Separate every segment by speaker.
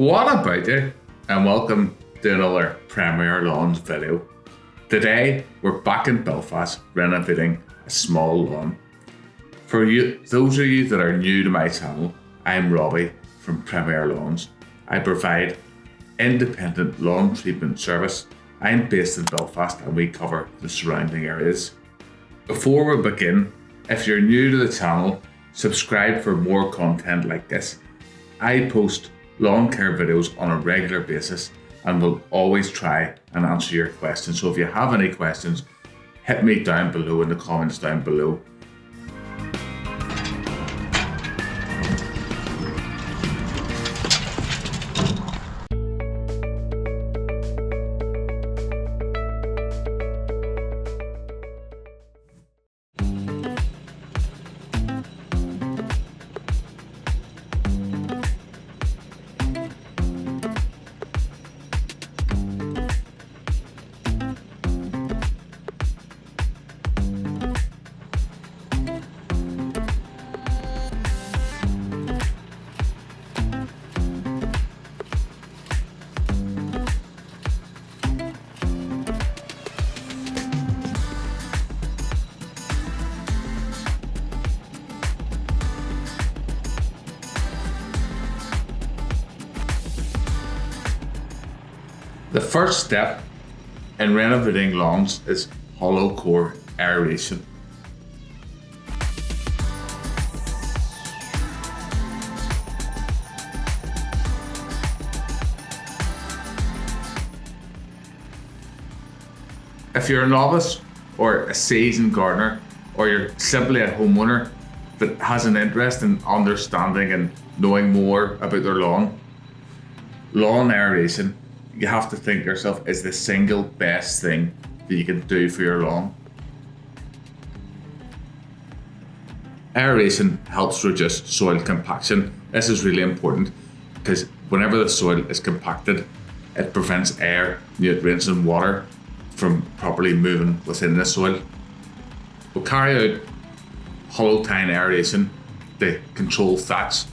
Speaker 1: What about you? And welcome to another Premier Lawns video. Today we're back in Belfast renovating a small lawn. For you, those of you that are new to my channel, I'm Robbie from Premier Lawns. I provide independent lawn treatment service. I'm based in Belfast and we cover the surrounding areas. Before we begin, if you're new to the channel, subscribe for more content like this. I post lawn care videos on a regular basis and will always try and answer your questions. So if you have any questions, hit me down below in the comments down below. The first step in renovating lawns is hollow core aeration. If you're a novice or a seasoned gardener, or you're simply a homeowner that has an interest in understanding and knowing more about their lawn aeration, you have to think to yourself, is the single best thing that you can do for your lawn. Aeration helps reduce soil compaction. This is really important because whenever the soil is compacted, it prevents air, nutrients and water from properly moving within the soil. We'll carry out hollow tine aeration to control thatch.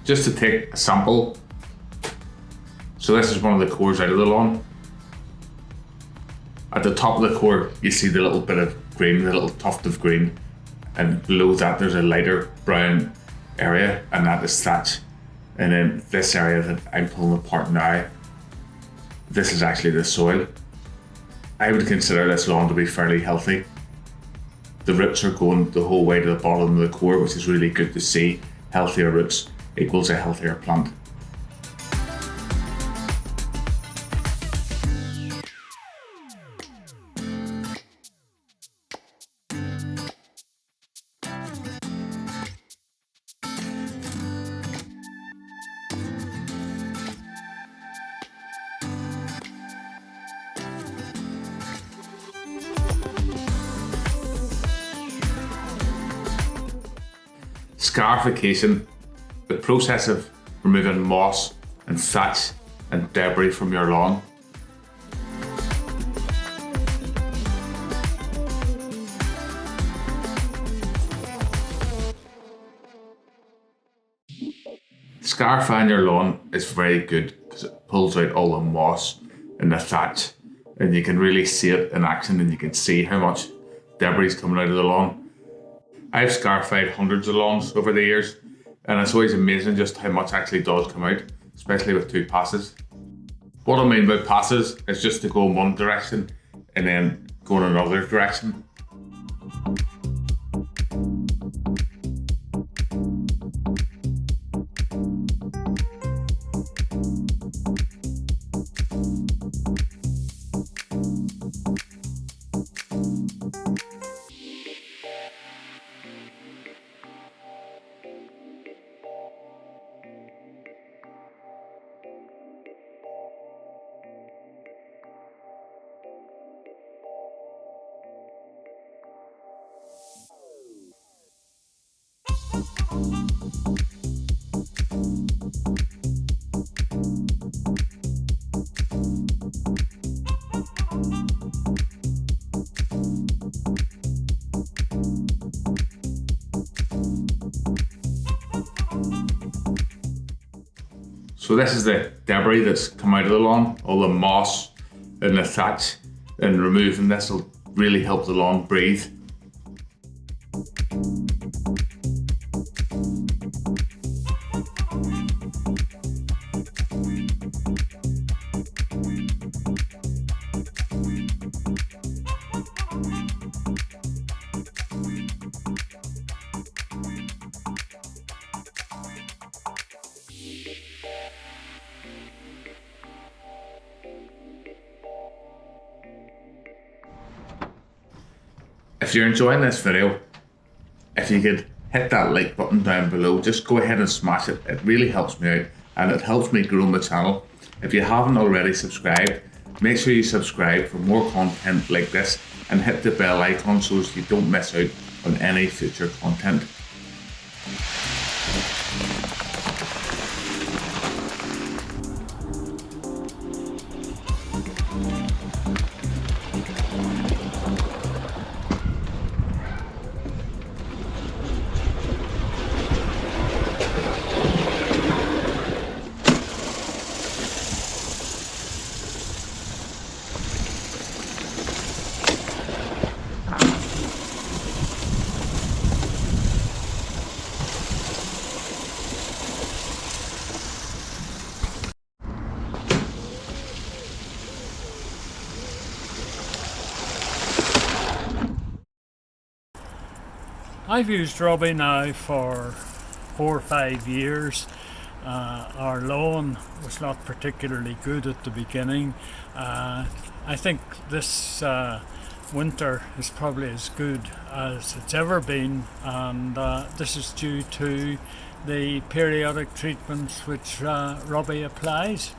Speaker 1: Just to take a sample, so this is one of the cores out of the lawn. At the top of the core, you see the little bit of green, the little tuft of green, and below that there's a lighter brown area, and that is thatch. And then this area that I'm pulling apart now, this is actually the soil. I would consider this lawn to be fairly healthy. The roots are going the whole way to the bottom of the core, which is really good to see. Healthier roots equals a healthier plant. Scarification, the process of removing moss and thatch and debris from your lawn. Scarifying your lawn is very good because it pulls out all the moss and the thatch, and you can really see it in action and you can see how much debris is coming out of the lawn. I've scarified hundreds of lawns over the years, and it's always amazing just how much actually does come out, especially with 2 passes. What I mean by passes is just to go in one direction and then go in another direction. So this is the debris that's come out of the lawn, all the moss and the thatch, and removing this will really help the lawn breathe. If you're enjoying this video, if you could hit that like button down below, just go ahead and smash it. It really helps me out and it helps me grow my channel. If you haven't already subscribed, make sure you subscribe for more content like this and hit the bell icon so you don't miss out on any future content.
Speaker 2: I've used Robbie now for 4 or 5 years. Our lawn was not particularly good at the beginning. I think this winter is probably as good as it's ever been, and this is due to the periodic treatments which Robbie applies.